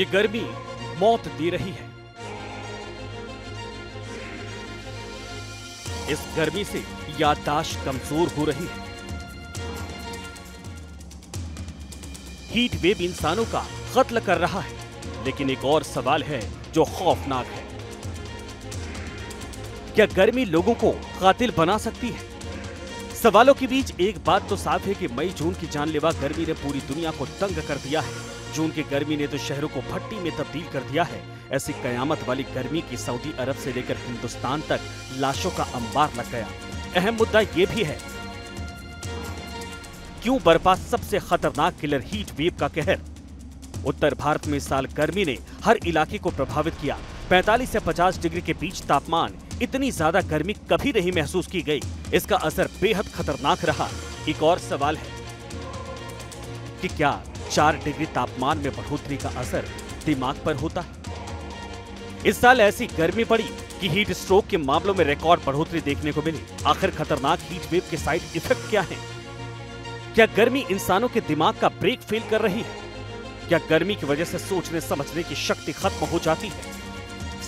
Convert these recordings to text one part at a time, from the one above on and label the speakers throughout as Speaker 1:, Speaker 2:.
Speaker 1: ये गर्मी मौत दे रही है। इस गर्मी से याददाश्त कमजोर हो रही है। हीट वेव इंसानों का कत्ल कर रहा है, लेकिन एक और सवाल है जो खौफनाक है। क्या गर्मी लोगों को कातिल बना सकती है? सवालों के बीच एक बात तो साफ है कि मई जून की जानलेवा गर्मी ने पूरी दुनिया को तंग कर दिया है। जून की गर्मी ने तो शहरों को भट्टी में तब्दील कर दिया है। ऐसी कयामत वाली गर्मी की सऊदी अरब से लेकर हिंदुस्तान तक लाशों का अंबार लग गया। अहम मुद्दा ये भी है, क्यों बरपा सबसे खतरनाक किलर हीट वेव का कहर। उत्तर भारत में इस साल गर्मी ने हर इलाके को प्रभावित किया। 45 से 50 डिग्री के बीच तापमान, इतनी ज्यादा गर्मी कभी नहीं महसूस की गई। इसका असर बेहद खतरनाक रहा। एक और सवाल है कि क्या 4 डिग्री तापमान में बढ़ोतरी का असर दिमाग पर होता है? इस साल ऐसी गर्मी पड़ी कि हीट स्ट्रोक के मामलों में रिकॉर्ड बढ़ोतरी देखने को मिली। आखिर खतरनाक हीट वेव के साइड इफेक्ट क्या हैं? क्या गर्मी इंसानों के दिमाग का ब्रेक फेल कर रही है? क्या गर्मी की वजह से सोचने समझने की शक्ति खत्म हो जाती है?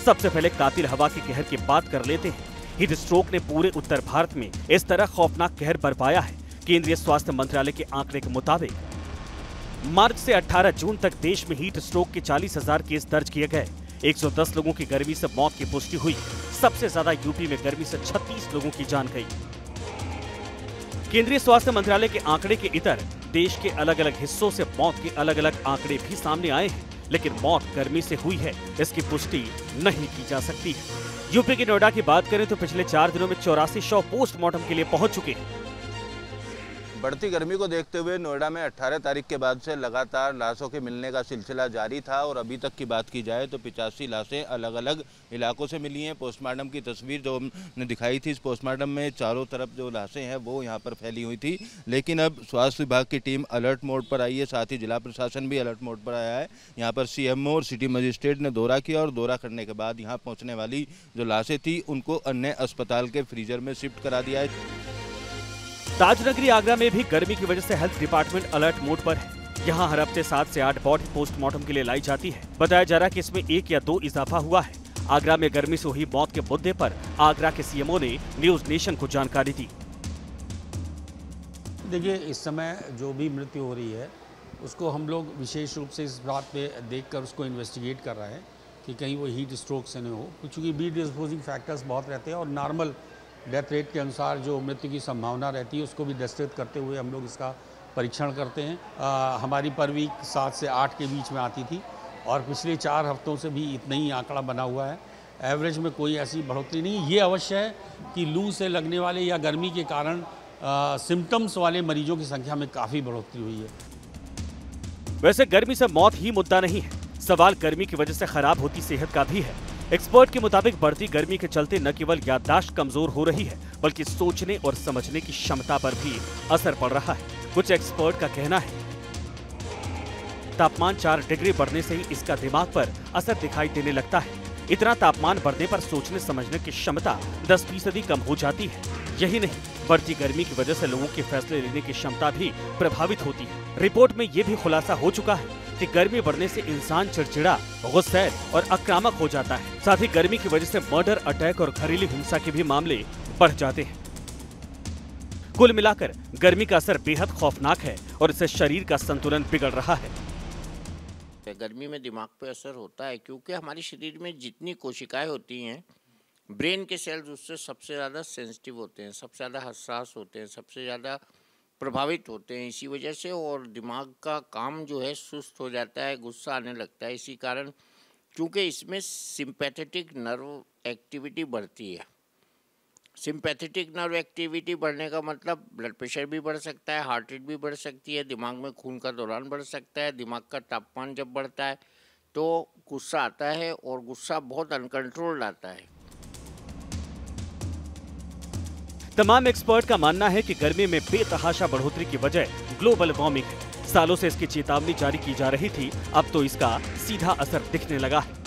Speaker 1: सबसे पहले कातिल हवा के कहर की बात कर लेते हैं। हीट स्ट्रोक ने पूरे उत्तर भारत में इस तरह खौफनाक कहर बरपाया है। केंद्रीय स्वास्थ्य मंत्रालय के आंकड़े के मुताबिक मार्च से 18 जून तक देश में हीट स्ट्रोक के 40,000 केस दर्ज किए गए। 110 लोगों की गर्मी से मौत की पुष्टि हुई। सबसे ज्यादा यूपी में गर्मी से 36 लोगों की जान गई। केंद्रीय स्वास्थ्य मंत्रालय के आंकड़े के इतर देश के अलग अलग हिस्सों से मौत के अलग अलग आंकड़े भी सामने आए हैं, लेकिन मौत गर्मी से हुई है इसकी पुष्टि नहीं की जा सकती है। यूपी के नोएडा की बात करें तो पिछले 4 दिनों में 84 शव पोस्टमार्टम के लिए पहुंच चुके हैं।
Speaker 2: बढ़ती गर्मी को देखते हुए नोएडा में 18 तारीख के बाद से लगातार लाशों के मिलने का सिलसिला जारी था और अभी तक की बात की जाए तो 85 लाशें अलग अलग इलाकों से मिली हैं। पोस्टमार्टम की तस्वीर जो हमने दिखाई थी, इस पोस्टमार्टम में चारों तरफ जो लाशें हैं वो यहाँ पर फैली हुई थी, लेकिन अब स्वास्थ्य विभाग की टीम अलर्ट मोड पर आई है। साथ ही जिला प्रशासन भी अलर्ट मोड पर आया है। यहाँ पर सीएमओ और सिटी मजिस्ट्रेट ने दौरा किया और दौरा करने के बाद यहाँ पहुँचने वाली जो लाशें थी उनको अन्य अस्पताल के फ्रीजर में शिफ्ट करा दिया है।
Speaker 1: ताजनगरी आगरा में भी गर्मी की वजह से हेल्थ डिपार्टमेंट अलर्ट मोड पर है। यहाँ हर हफ्ते 7 से 8 बॉडी पोस्टमार्टम के लिए लाई जाती है। बताया जा रहा है कि इसमें 1 या 2 इजाफा हुआ है। आगरा में गर्मी से हुई मौत के मुद्दे पर आगरा के सीएमओ ने न्यूज नेशन को जानकारी दी।
Speaker 3: देखिए, इस समय जो भी मृत्यु हो रही है उसको हम लोग विशेष रूप से इस बात पे देखकर उसको इन्वेस्टिगेट कर रहे हैं कि कहीं वो हीट स्ट्रोक से न हो, क्योंकि बी डिस्पोजिंग फैक्टर्स बहुत रहते हैं और नॉर्मल डेथ रेट के अनुसार जो मृत्यु की संभावना रहती है उसको भी दृष्टिगत करते हुए हम लोग इसका परीक्षण करते हैं। हमारी पर वीक 7 से 8 के बीच में आती थी और पिछले 4 हफ्तों से भी इतना ही आंकड़ा बना हुआ है। एवरेज में कोई ऐसी बढ़ोतरी नहीं। ये अवश्य है कि लू से लगने वाले या गर्मी के कारण सिम्टम्स वाले मरीजों की संख्या में काफ़ी बढ़ोतरी हुई है।
Speaker 1: वैसे गर्मी से मौत ही मुद्दा नहीं है, सवाल गर्मी की वजह से खराब होती सेहत का भी है। एक्सपर्ट के मुताबिक बढ़ती गर्मी के चलते न केवल याददाश्त कमजोर हो रही है, बल्कि सोचने और समझने की क्षमता पर भी असर पड़ रहा है। कुछ एक्सपर्ट का कहना है तापमान 4 डिग्री बढ़ने से ही इसका दिमाग पर असर दिखाई देने लगता है। इतना तापमान बढ़ने पर सोचने समझने की क्षमता 10% कम हो जाती है। यही नहीं, बढ़ती गर्मी की वजह से लोगों के फैसले लेने की क्षमता भी प्रभावित होती है। रिपोर्ट में ये भी खुलासा हो चुका है कि गर्मी बढ़ने से इंसान चिड़चिड़ा, गुस्सैल और आक्रामक हो जाता है। साथ ही गर्मी की वजह से मर्डर, अटैक और घरेलू हिंसा के भी मामले बढ़ जाते हैं। कुल मिलाकर गर्मी का असर बेहद खौफनाक है और इससे शरीर का संतुलन बिगड़ रहा है।
Speaker 4: गर्मी में दिमाग पे असर होता है क्योंकि हमारे शरीर में जितनी कोशिकाएं होती हैं, ब्रेन के सेल्स उससे सबसे ज़्यादा सेंसिटिव होते हैं, सबसे ज़्यादा हसास होते हैं, सबसे ज़्यादा प्रभावित होते हैं। इसी वजह से और दिमाग का काम जो है सुस्त हो जाता है, गुस्सा आने लगता है। इसी कारण क्योंकि इसमें सिंपैथेटिक नर्व एक्टिविटी बढ़ती है। सिंपैथेटिक नर्व एक्टिविटी बढ़ने का मतलब ब्लड प्रेशर भी बढ़ सकता है, हार्ट रेट भी बढ़ सकती है, दिमाग में खून का दौरान बढ़ सकता है। दिमाग का तापमान जब बढ़ता है तो गुस्सा आता है और गुस्सा बहुत अनकंट्रोल्ड आता है।
Speaker 1: तमाम एक्सपर्ट का मानना है कि गर्मी में बेतहाशा बढ़ोतरी की वजह ग्लोबल वार्मिंग है। सालों से इसकी चेतावनी जारी की जा रही थी, अब तो इसका सीधा असर दिखने लगा है।